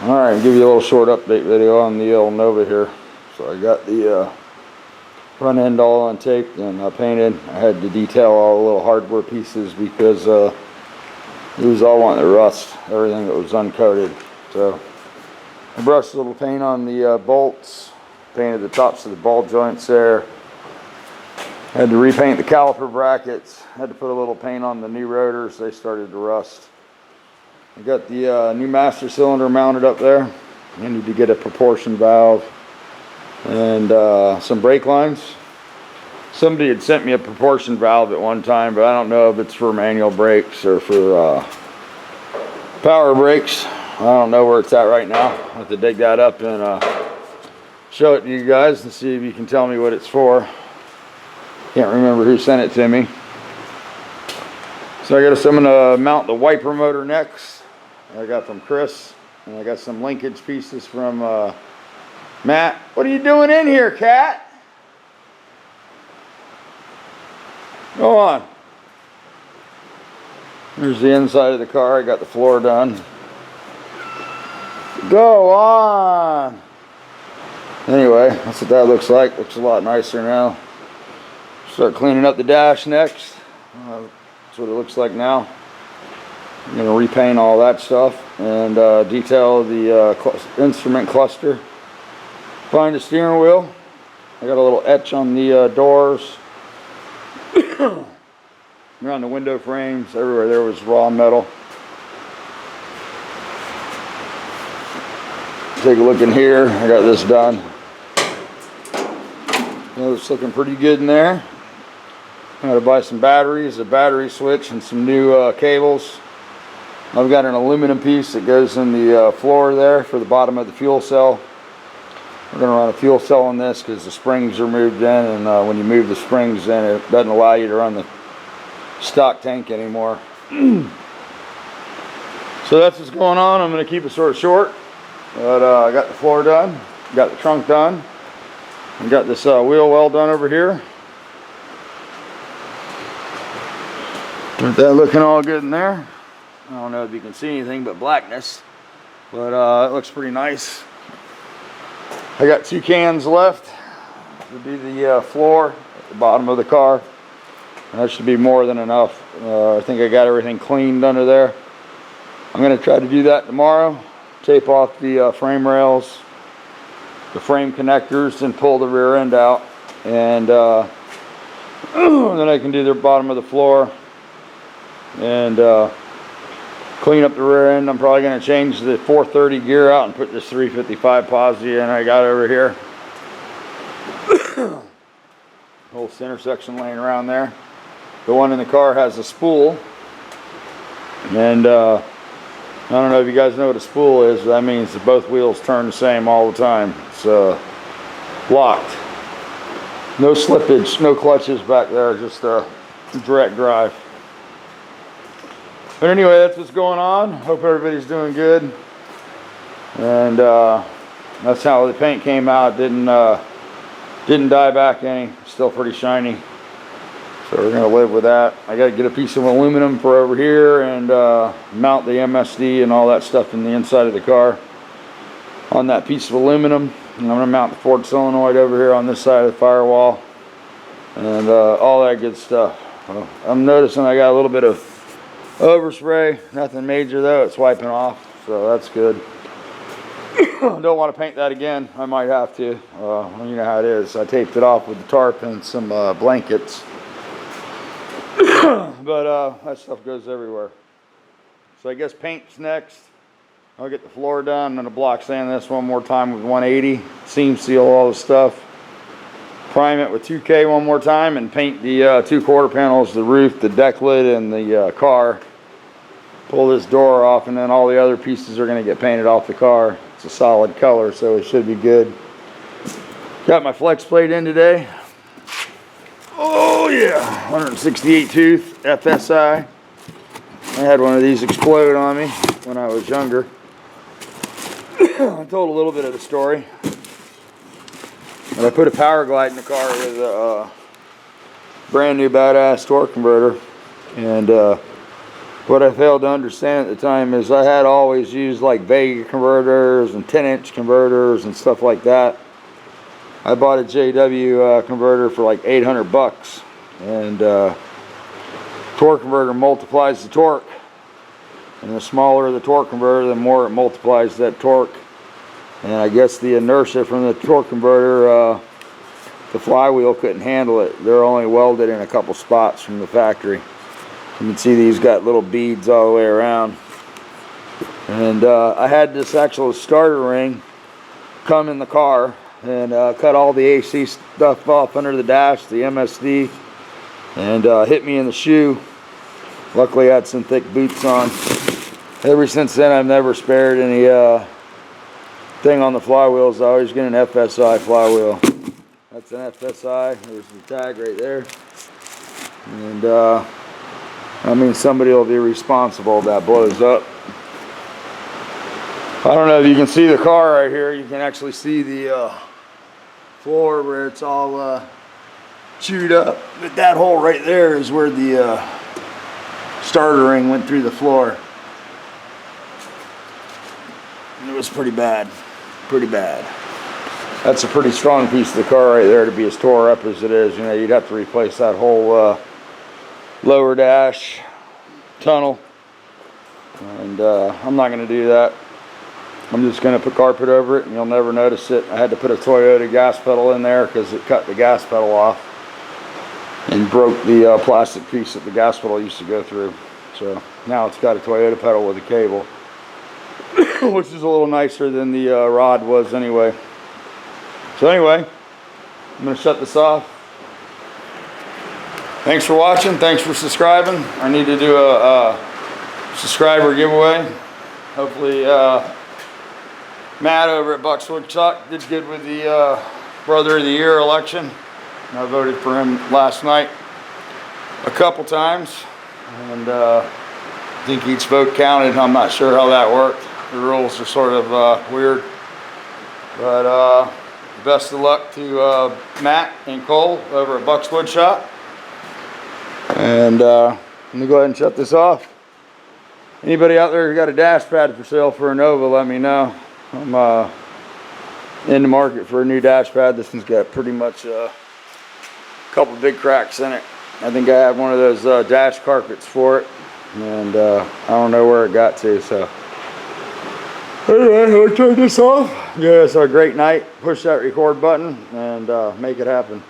Alright, give you a little short update video on the old Nova here. So I got the front end all untaped and painted. I had to detail all the little hardware pieces because it was all wanting to rust, everything that was uncoated. So I brushed a little paint on the bolts, painted the tops of the ball joints there. Had to repaint the caliper brackets, had to put a little paint on the new rotors, they started to rust. I got the new master cylinder mounted up there. I need to get a proportion valve and some brake lines. Somebody had sent me a proportion valve at one time, but I don't know if it's for manual brakes or for power brakes. I don't know where it's at right now. I have to dig that up and show it to you guys and see if you can tell me what it's for. Can't remember who sent it to me. So I'm gonna mount the wiper motor next. I got from Chris, and I got some linkage pieces from Matt. What are you doing in here, cat? Go on. Here's the inside of the car. I got the floor done. Go on. Anyway, that's what that looks like. Looks a lot nicer now. Start cleaning up the dash next. That's what it looks like now. I'm going to repaint all that stuff and detail the instrument cluster. Find the steering wheel. I got a little etch on the doors. Around the window frames, everywhere there was raw metal. Take a look in here. I got this done. It's looking pretty good in there. I had to buy some batteries, a battery switch, and some new cables. I've got an aluminum piece that goes in the floor there for the bottom of the fuel cell. We're going to run a fuel cell on this because the springs are moved in, and when you move the springs in, it doesn't allow you to run the stock tank anymore. So that's what's going on. I'm going to keep it sort of short, but I got the floor done, got the trunk done, and got this wheel well done over here. Got that looking all good in there. I don't know if you can see anything but blackness, but it looks pretty nice. I got 2 cans left to do the floor at the bottom of the car. That should be more than enough. I think I got everything cleaned under there. I'm going to try to do that tomorrow. Tape off the frame rails, the frame connectors, and pull the rear end out. And then I can do the bottom of the floor and clean up the rear end. I'm probably going to change the 430 gear out and put this 355 posi in I got over here. Whole center section laying around there. The one in the car has a spool, and I don't know if you guys know what a spool is. That means that both wheels turn the same all the time. It's locked. No slippage, no clutches back there, just a direct drive. But anyway, that's what's going on. Hope everybody's doing good. And that's how the paint came out. Didn't dye back any. Still pretty shiny. So we're gonna live with that. I gotta get a piece of aluminum for over here and mount the MSD and all that stuff in the inside of the car on that piece of aluminum. And I'm gonna mount the Ford solenoid over here on this side of the firewall and all that good stuff. Well, I'm noticing I got a little bit of overspray, nothing major though, it's wiping off, so that's good. Don't want to paint that again. I might have to. You know how it is. I taped it off with the tarp and some blankets. But that stuff goes everywhere. So I guess paint's next. I'll get the floor done. I'm going to block sand this one more time with 180. Seam seal all the stuff. Prime it with 2K one more time and paint the 2 quarter panels, the roof, the deck lid, and the car. Pull this door off, and then all the other pieces are going to get painted off the car. It's a solid color, so it should be good. Got my flex plate in today. Oh yeah, 168 tooth FSI. I had one of these explode on me when I was younger. I told a little bit of the story. But I put a power glide in the car with a brand new badass torque converter, and What I failed to understand at the time is I had always used like Vega converters and 10-inch converters and stuff like that. I bought a JW converter for like 800 bucks, and torque converter multiplies the torque, and the smaller the torque converter, the more it multiplies that torque. And I guess the inertia from the torque converter, the flywheel couldn't handle it. They're only welded in a couple spots from the factory. You can see these got little beads all the way around. And I had this actual starter ring come in the car and cut all the AC stuff off under the dash, the MSD, and hit me in the shoe. Luckily I had some thick boots on. Ever since then I've never spared any thing on the flywheels. I always get an FSI flywheel. That's an FSI. There's the tag right there. And I mean, somebody will be responsible if that blows up. I don't know if you can see the car right here. You can actually see the floor where it's all chewed up. But that hole right there is where the starter ring went through the floor. And it was pretty bad. Pretty bad. That's a pretty strong piece of the car right there to be as tore up as it is. You know, you'd have to replace that whole lower dash tunnel, and I'm not going to do that. I'm just going to put carpet over it and you'll never notice it. I had to put a Toyota gas pedal in there because it cut the gas pedal off and broke the plastic piece that the gas pedal used to go through. So now it's got a Toyota pedal with a cable, which is a little nicer than the rod was anyway. So anyway, I'm going to shut this off. Thanks for watching. Thanks for subscribing. I need to do a subscriber giveaway. Hopefully Matt over at Bucks Woodchuck did good with the Brother of the Year election. I voted for him last night a couple times, and I think each vote counted. I'm not sure how that worked. The rules are sort of weird. But best of luck to Matt and Cole over at Bucks Woodshop. And I'm going to go ahead and shut this off. Anybody out there who got a dash pad for sale for a Nova, let me know. I'm in the market for a new dash pad. This one's got pretty much a couple big cracks in it. I think I have one of those dash carpets for it, and I don't know where it got to. So anyway, I'll turn this off. Yeah, it's a great night. Push that record button and make it happen.